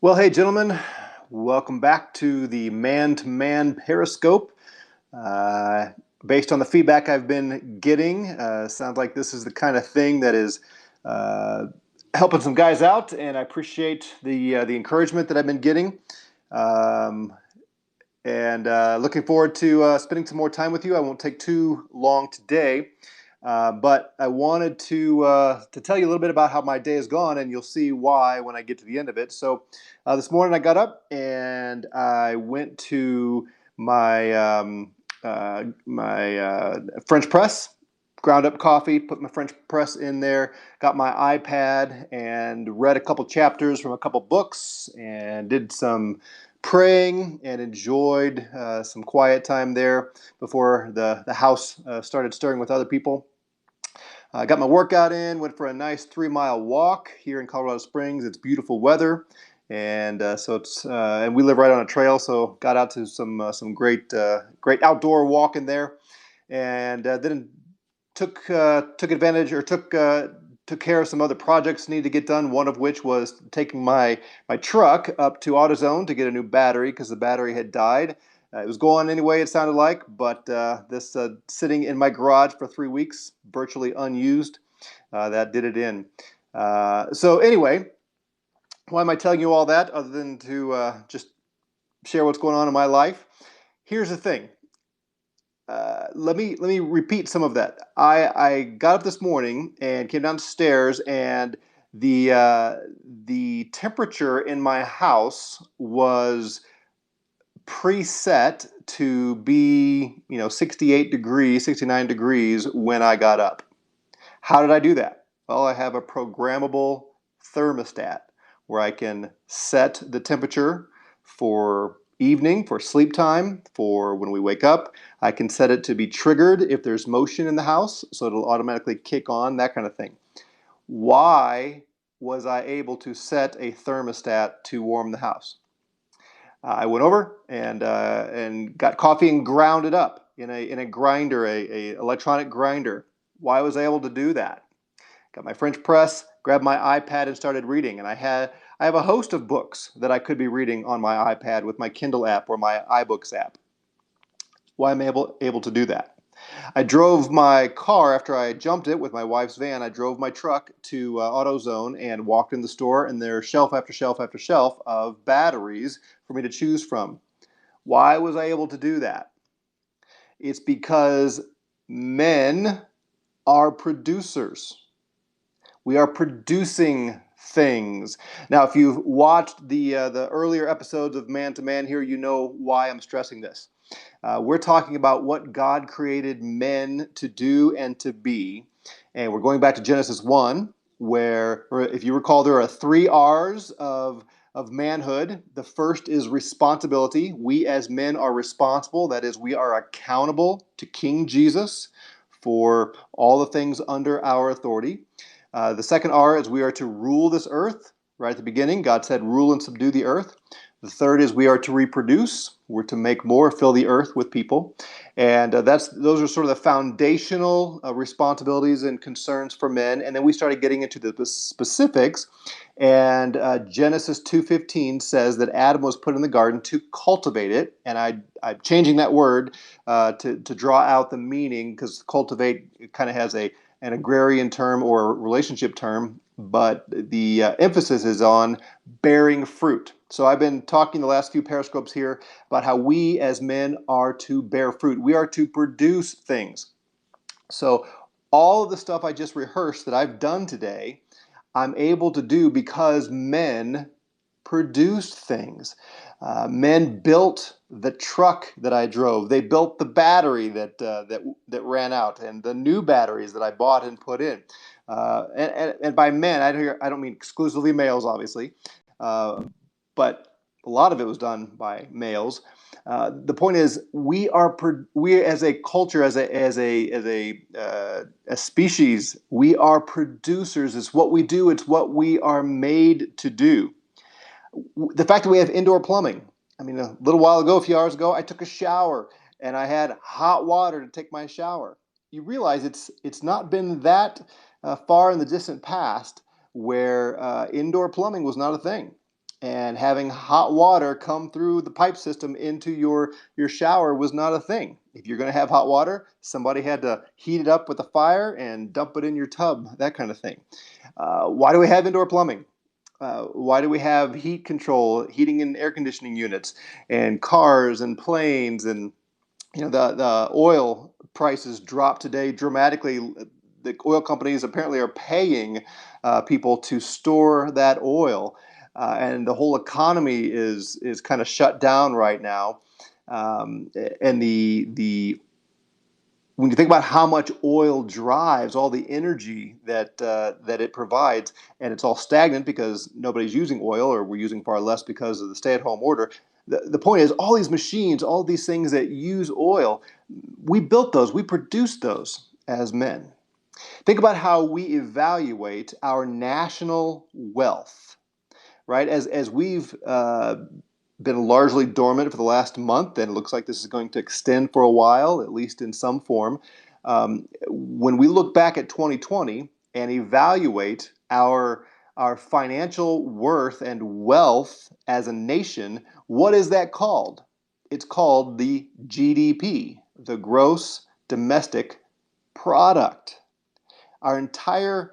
Well, hey, gentlemen, welcome back to the Man-to-Man Periscope. Uh, Based on the feedback I've been getting, sounds like this is the kind of thing that is uh, helping some guys out, and I appreciate the encouragement that I've been getting. Um, and looking forward to spending some more time with you. I won't take too long today, but I wanted to tell you a little bit about how my day has gone, and you'll see why when I get to the end of it. So this morning I got up and I went to my French press, ground up coffee, put my French press in there, got my iPad and read a couple chapters from a couple books, and did some praying and enjoyed some quiet time there before the house started stirring with other people. I got my workout in, went for a nice 3-mile walk here in Colorado Springs. It's beautiful weather, and and we live right on a trail, so got out to some great outdoor walking there, and then took advantage or took care of some other projects needed to get done. One of which was taking my truck up to AutoZone to get a new battery because the battery had died. It was going anyway, it sounded like, but this sitting in my garage for 3 weeks, virtually unused, that did it in. So anyway, why am I telling you all that other than to just share what's going on in my life? Here's the thing. Let me repeat some of that. I got up this morning and came downstairs, and the temperature in my house was preset to be 68 degrees, 69 degrees when I got up. How did I do that? Well, I have a programmable thermostat where I can set the temperature for evening, for sleep time, for when we wake up. I can set it to be triggered if there's motion in the house, so it'll automatically kick on, that kind of thing. Why was I able to set a thermostat to warm the house? I went over and got coffee and ground it up in a grinder, a electronic grinder. Why was I able to do that? Got my French press, grabbed my iPad and started reading. And I have a host of books that I could be reading on my iPad with my Kindle app or my iBooks app. Why am I able to do that? I drove my car after I jumped it with my wife's van. I drove my truck to AutoZone and walked in the store, and there's shelf after shelf after shelf of batteries for me to choose from. Why was I able to do that? It's because men are producers. We are producing things. Now, if you've watched the earlier episodes of Man to Man here, you know why I'm stressing this. We're talking about what God created men to do and to be. And we're going back to Genesis 1, where, if you recall, there are 3 R's of manhood. The first is responsibility. We as men are responsible. That is, we are accountable to King Jesus for all the things under our authority. The second R is we are to rule this earth. Right at the beginning, God said, rule and subdue the earth. The third is we are to reproduce. We're to make more, fill the earth with people. And those are sort of the foundational responsibilities and concerns for men. And then we started getting into the specifics. And Genesis 2:15 says that Adam was put in the garden to cultivate it. And I'm changing that word to draw out the meaning, because cultivate kind of has an agrarian term or a relationship term, but the emphasis is on bearing fruit. So I've been talking the last few periscopes here about how we as men are to bear fruit. We are to produce things. So all of the stuff I just rehearsed that I've done today, I'm able to do because men produced things. Men built the truck that I drove. They built the battery that ran out, and the new batteries that I bought and put in. And by men, I don't mean exclusively males, obviously, but a lot of it was done by males. The point is, we as a culture, as a species, we are producers. It's what we do. It's what we are made to do. The fact that we have indoor plumbing. I mean, a little while ago, a few hours ago, I took a shower and I had hot water to take my shower. You realize it's not been that far in the distant past where indoor plumbing was not a thing. And having hot water come through the pipe system into your shower was not a thing. If you're going to have hot water, somebody had to heat it up with a fire and dump it in your tub, that kind of thing. Why do we have indoor plumbing? Why do we have heat control, heating and air conditioning units, and cars and planes? And the oil prices dropped today dramatically. The oil companies apparently are paying people to store that oil, and the whole economy is kind of shut down right now. And the when you think about how much oil drives all the energy that it provides, and it's all stagnant because nobody's using oil, or we're using far less because of the stay-at-home order. The point is, all these machines, all these things that use oil, we built those, we produced those as men. Think about how we evaluate our national wealth, right? As we've been largely dormant for the last month, and it looks like this is going to extend for a while, at least in some form. When we look back at 2020 and evaluate our financial worth and wealth as a nation, what is that called? It's called the GDP, the gross domestic product. Our entire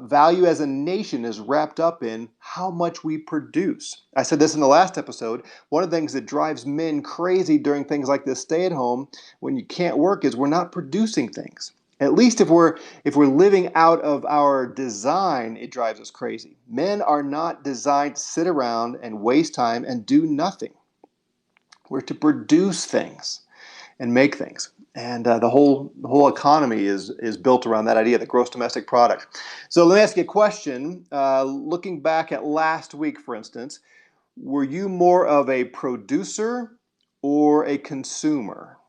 value as a nation is wrapped up in how much we produce. I said this in the last episode. One of the things that drives men crazy during things like this stay at home when you can't work is we're not producing things. At least if we're living out of our design, it drives us crazy. Men are not designed to sit around and waste time and do nothing. We're to produce things and make things. And the whole economy is built around that idea, the gross domestic product. So let me ask you a question. Looking back at last week, for instance, were you more of a producer or a consumer?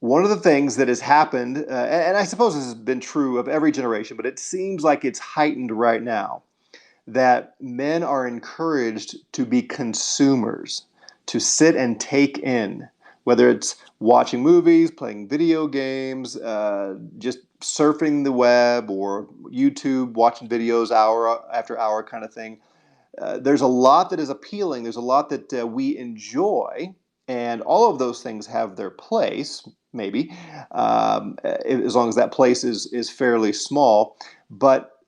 One of the things that has happened, and I suppose this has been true of every generation, but it seems like it's heightened right now, that men are encouraged to be consumers, to sit and take in, whether it's watching movies, playing video games, just surfing the web or YouTube, watching videos hour after hour kind of thing. There's a lot that is appealing. There's a lot that we enjoy, and all of those things have their place, maybe, as long as that place is fairly small. But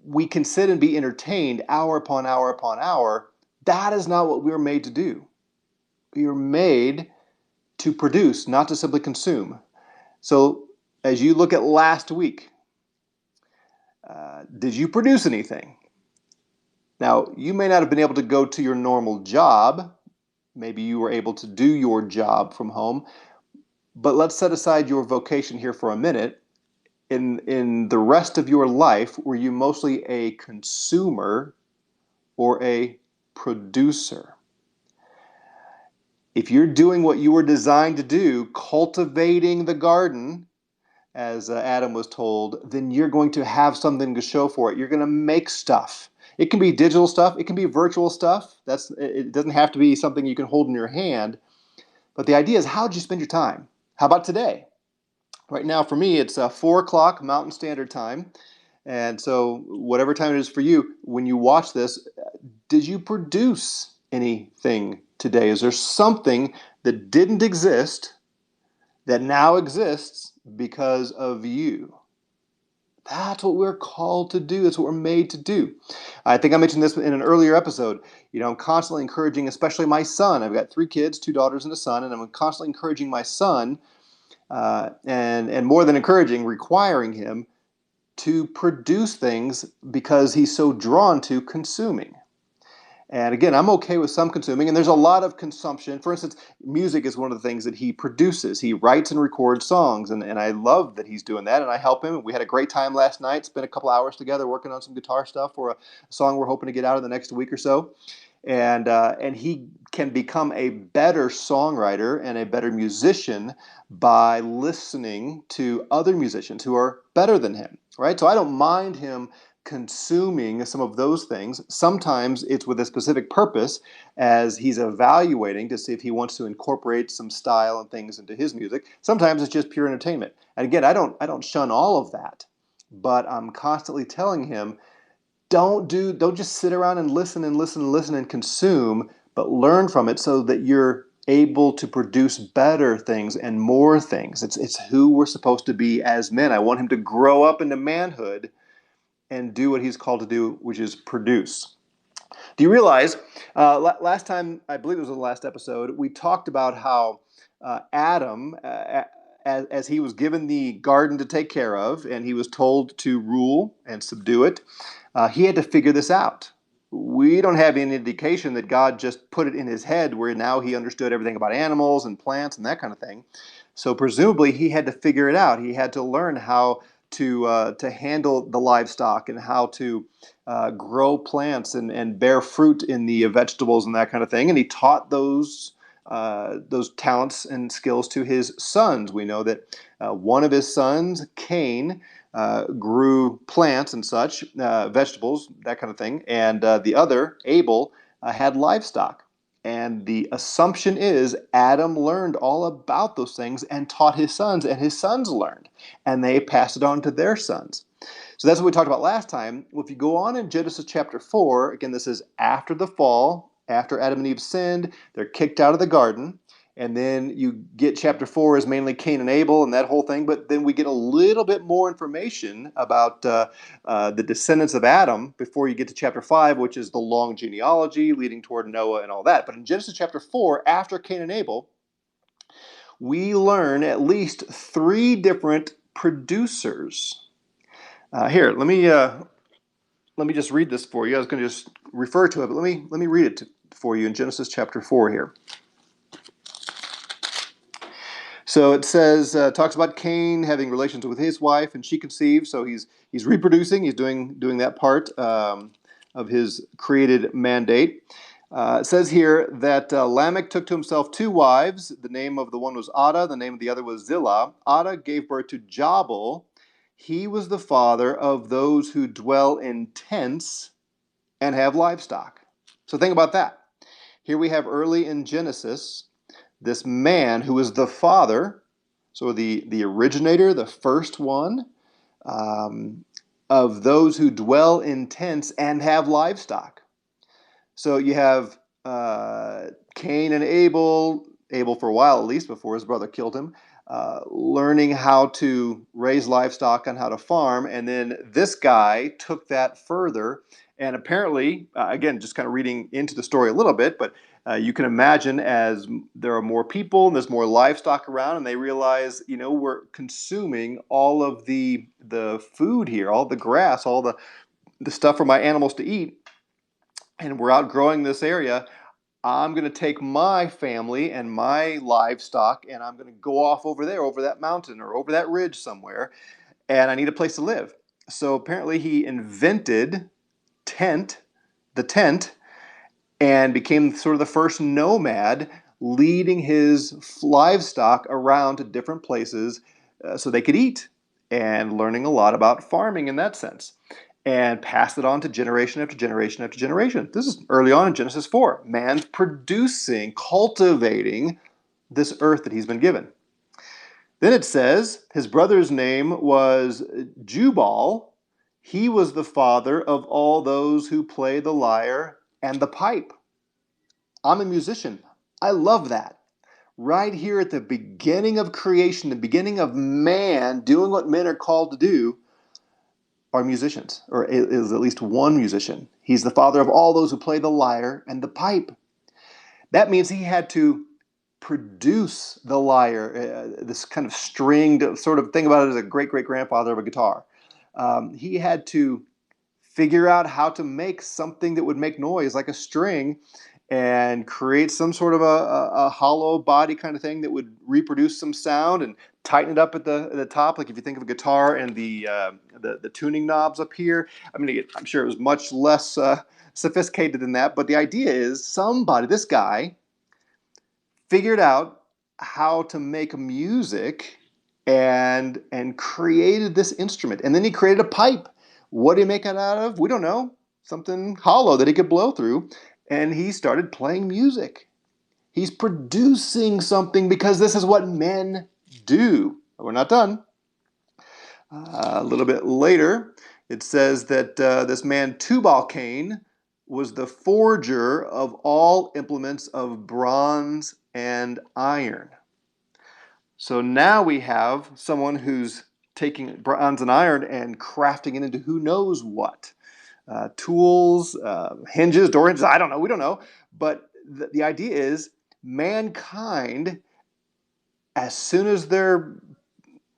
we can sit and be entertained hour upon hour upon hour. That is not what we were made to do. We were made to produce, not to simply consume. So as you look at last week, did you produce anything? Now, you may not have been able to go to your normal job. Maybe you were able to do your job from home. But let's set aside your vocation here for a minute. In the rest of your life, were you mostly a consumer or a producer? If you're doing what you were designed to do, cultivating the garden, as Adam was told, then you're going to have something to show for it. You're going to make stuff. It can be digital stuff. It can be virtual stuff. It doesn't have to be something you can hold in your hand. But the idea is, how did you spend your time? How about today? Right now, for me, it's 4 o'clock Mountain Standard Time. And so whatever time it is for you, when you watch this, did you produce anything today? Is there something that didn't exist that now exists because of you? That's what we're called to do. That's what we're made to do. I think I mentioned this in an earlier episode. I'm constantly encouraging, especially my son. I've got 3 kids, 2 daughters and a son, and I'm constantly encouraging my son, and more than encouraging, requiring him to produce things because he's so drawn to consuming. And again, I'm okay with some consuming, and there's a lot of consumption. For instance, music is one of the things that he produces. He writes and records songs, and I love that he's doing that, and I help him. We had a great time last night, spent a couple hours together working on some guitar stuff for a song we're hoping to get out in the next week or so. And he can become a better songwriter and a better musician by listening to other musicians who are better than him, right? So I don't mind him consuming some of those things. Sometimes it's with a specific purpose, as he's evaluating to see if he wants to incorporate some style and things into his music. Sometimes it's just pure entertainment. And again, I don't shun all of that, but I'm constantly telling him, Don't just sit around and listen and listen and listen and consume, but learn from it so that you're able to produce better things and more things. It's who we're supposed to be as men. I want him to grow up into manhood and do what he's called to do, which is produce. Do you realize, last time, I believe it was in the last episode, we talked about how Adam, as he was given the garden to take care of, and he was told to rule and subdue it, he had to figure this out. We don't have any indication that God just put it in his head where now he understood everything about animals and plants and that kind of thing. So presumably he had to figure it out. He had to learn how to handle the livestock and how to grow plants and bear fruit in the vegetables and that kind of thing. And he taught those talents and skills to his sons. We know that one of his sons, Cain, grew plants and such, vegetables, that kind of thing, and the other, Abel, had livestock. And the assumption is Adam learned all about those things and taught his sons, and his sons learned, and they passed it on to their sons. So that's what we talked about last time. Well, if you go on in Genesis chapter 4, again, this is after the fall, after Adam and Eve sinned, they're kicked out of the garden. And then you get chapter 4 is mainly Cain and Abel and that whole thing. But then we get a little bit more information about the descendants of Adam before you get to chapter 5, which is the long genealogy leading toward Noah and all that. But in Genesis chapter 4, after Cain and Abel, we learn at least 3 different producers. Here, let me just read this for you. I was going to just refer to it, but let me read it for you in Genesis chapter 4 here. So it says, talks about Cain having relations with his wife, and she conceived. So he's reproducing. He's doing that part of his created mandate. It says here that Lamech took to himself 2 wives. The name of the one was Adah. The name of the other was Zillah. Adah gave birth to Jabal. He was the father of those who dwell in tents and have livestock. So think about that. Here we have early in Genesis this man who is the father, so the originator, the first one, of those who dwell in tents and have livestock. So you have Cain and Abel for a while at least before his brother killed him, learning how to raise livestock and how to farm. And then this guy took that further. And apparently, again, just kind of reading into the story a little bit, but you can imagine as there are more people and there's more livestock around, and they realize, we're consuming all of the food here, all the grass, all the stuff for my animals to eat, and we're outgrowing this area. I'm going to take my family and my livestock, and I'm going to go off over there, over that mountain or over that ridge somewhere, and I need a place to live. So apparently he invented the tent, and became sort of the first nomad, leading his livestock around to different places so they could eat, and learning a lot about farming in that sense, and passed it on to generation after generation after generation. This is early on in Genesis 4. Man's producing, cultivating this earth that he's been given. Then it says his brother's name was Jubal. He was the father of all those who play the lyre and the pipe. I'm a musician. I love that. Right here at the beginning of creation, the beginning of man doing what men are called to do, are musicians, or is at least one musician. He's the father of all those who play the lyre and the pipe. That means he had to produce the lyre, this kind of stringed sort of, think about it as a great-great-grandfather of a guitar. He had to figure out how to make something that would make noise like a string and create some sort of a hollow body kind of thing that would reproduce some sound and tighten it up at the top. Like if you think of a guitar and the tuning knobs up here, I'm sure it was much less sophisticated than that. But the idea is this guy, figured out how to make music and created this instrument. And then he created a pipe. What did he make it out of? We don't know. Something hollow that he could blow through. And he started playing music. He's producing something because this is what men do. But we're not done. A little bit later, It says that this man Tubal-Cain was the forger of all implements of bronze and iron. So now we have someone who's taking bronze and iron and crafting it into who knows what. Tools, hinges, door hinges, I don't know, we don't know. But the idea is mankind, as soon as they're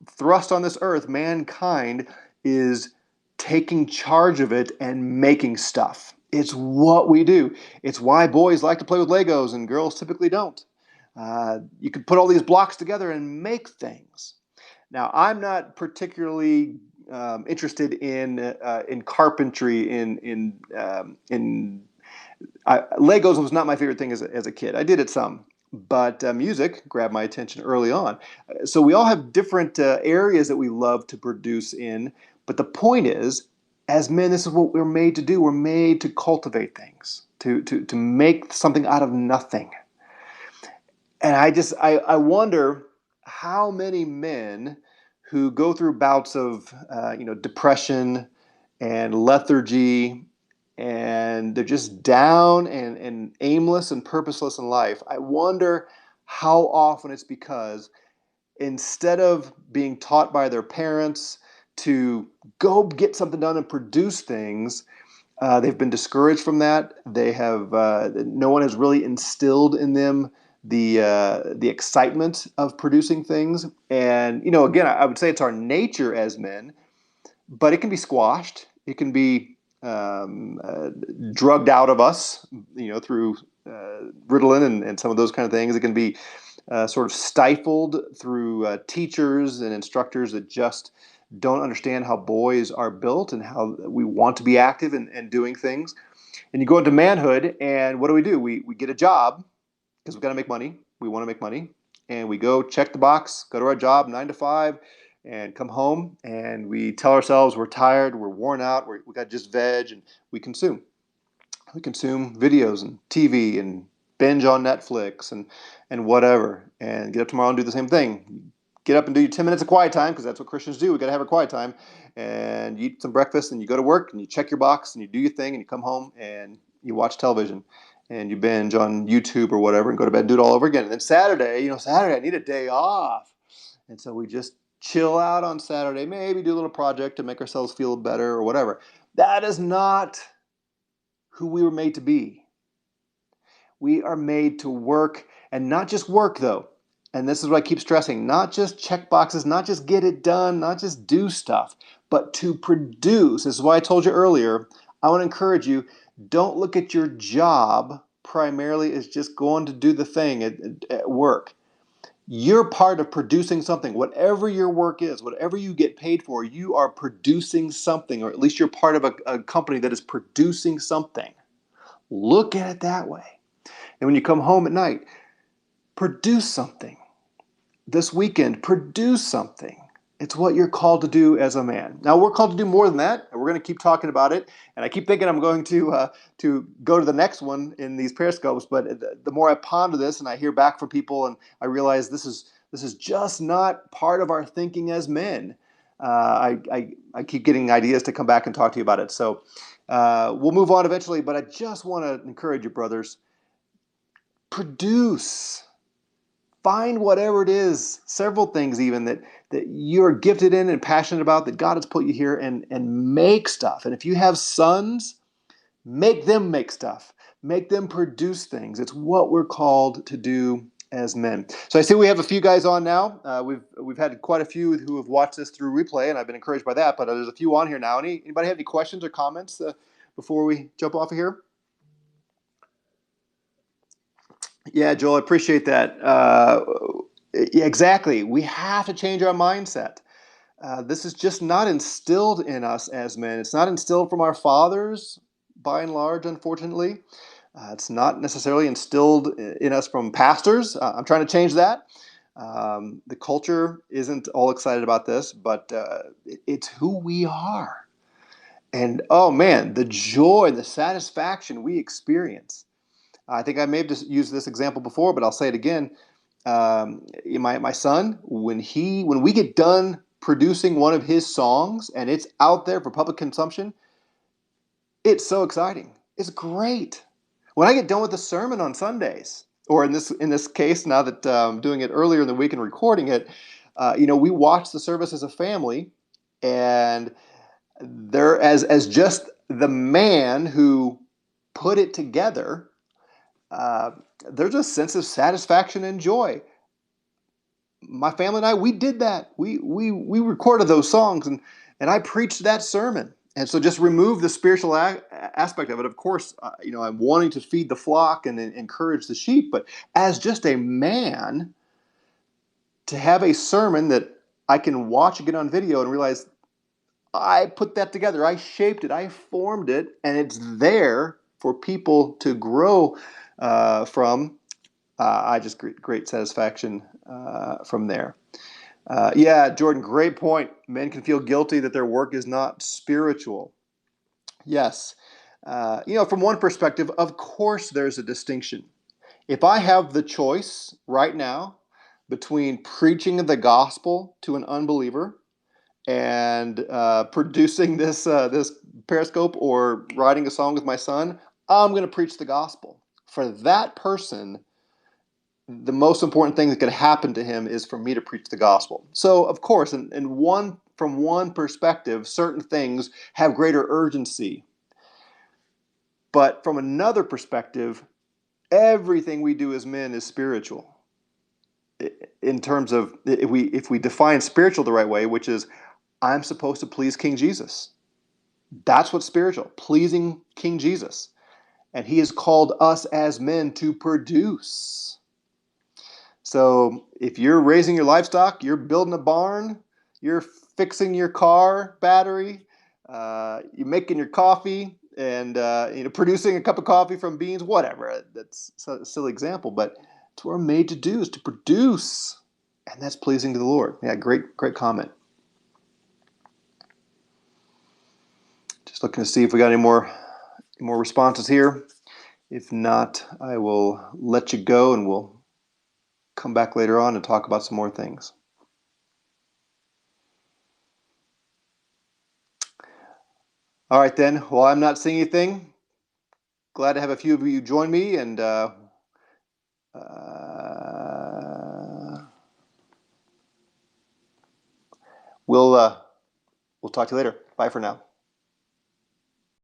thrust on this earth, mankind is taking charge of it and making stuff. It's what we do. It's why boys like to play with Legos and girls typically don't. You can put all these blocks together and make things. Now, I'm not particularly interested in carpentry. Legos was not my favorite thing as a kid. I did it some, but music grabbed my attention early on. So we all have different areas that we love to produce in. But the point is, as men, this is what we're made to do. We're made to cultivate things, to make something out of nothing. And I wonder how many men who go through bouts of depression and lethargy, and they're just down and aimless and purposeless in life. I wonder how often it's because instead of being taught by their parents to go get something done and produce things, they've been discouraged from that. They have no one has really instilled in them the excitement of producing things. And again, I would say it's our nature as men, but it can be squashed. It can be drugged out of us, through Ritalin and some of those kind of things. It can be sort of stifled through teachers and instructors that just don't understand how boys are built and how we want to be active and doing things. And you go into manhood, and what do? We get a job because we've got to make money. We want to make money. And we go check the box, go to our job 9 to 5, and come home, and we tell ourselves we're tired, we're worn out, we got just veg, and we consume. We consume videos and TV and binge on Netflix and whatever, and get up tomorrow and do the same thing. Get up and do your 10 minutes of quiet time, because that's what Christians do. We got to have a quiet time, and you eat some breakfast, and you go to work, and you check your box, and you do your thing, and you come home, and you watch television, and you binge on YouTube or whatever, and go to bed and do it all over again. And then Saturday, Saturday I need a day off, and so we just chill out on Saturday, maybe do a little project to make ourselves feel better or whatever. That is not who we were made to be. We are made to work, and not just work though. And this is what I keep stressing, not just check boxes, not just get it done, not just do stuff, but to produce. This is why I told you earlier, I want to encourage you, don't look at your job primarily as just going to do the thing at work. You're part of producing something. Whatever your work is, whatever you get paid for, you are producing something, or at least you're part of a company that is producing something. Look at it that way. And when you come home at night, produce something. This weekend, produce something. It's what you're called to do as a man. Now, we're called to do more than that, and we're going to keep talking about it. And I keep thinking I'm going to go to the next one in these periscopes, but the more I ponder this and I hear back from people, and I realize this is just not part of our thinking as men. I keep getting ideas to come back and talk to you about it. So we'll move on eventually, but I just want to encourage you, brothers. Produce. Find whatever it is, several things even that you're gifted in and passionate about, that God has put you here, and make stuff. And if you have sons, make them make stuff. Make them produce things. It's what we're called to do as men. So I see we have a few guys on now. We've had quite a few who have watched this through replay, and I've been encouraged by that. But there's a few on here now. Anybody have any questions or comments before we jump off of here? Yeah, Joel, I appreciate that. Yeah, exactly. We have to change our mindset. This is just not instilled in us as men. It's not instilled from our fathers, by and large, unfortunately. It's not necessarily instilled in us from pastors. I'm trying to change that. The culture isn't all excited about this, but it's who we are. And oh man, the joy, the satisfaction we experience. I think I may have just used this example before, but I'll say it again. My son, when we get done producing one of his songs and it's out there for public consumption, it's so exciting. It's great. When I get done with the sermon on Sundays, or in this case, now that I'm doing it earlier in the week and recording it, we watch the service as a family, and there, as just the man who put it together, uh, there's a sense of satisfaction and joy. My family and I, we did that. We recorded those songs, and I preached that sermon. And so, just remove the spiritual aspect of it. Of course, I'm wanting to feed the flock and encourage the sheep, but as just a man, to have a sermon that I can watch again on video and realize I put that together, I shaped it, I formed it, and it's there for people to grow from. I just great satisfaction from there. Yeah, Jordan, great point. Men can feel guilty that their work is not spiritual. Yes. From one perspective, of course, there's a distinction. If I have the choice right now between preaching the gospel to an unbeliever and producing this Periscope or writing a song with my son, I'm going to preach the gospel. For that person, the most important thing that could happen to him is for me to preach the gospel. So, of course, from one perspective, certain things have greater urgency. But from another perspective, everything we do as men is spiritual. In terms of if we define spiritual the right way, which is I'm supposed to please King Jesus. That's what's spiritual, pleasing King Jesus. And he has called us as men to produce. So if you're raising your livestock, you're building a barn, you're fixing your car battery, you're making your coffee, and producing a cup of coffee from beans, whatever. That's a silly example, but it's what we're made to do, is to produce, and that's pleasing to the Lord. Yeah, great comment. Just looking to see if we got any more responses here. If not, I will let you go, and we'll come back later on and talk about some more things. All right, then. Well, I'm not seeing anything. Glad to have a few of you join me, and we'll talk to you later. Bye for now.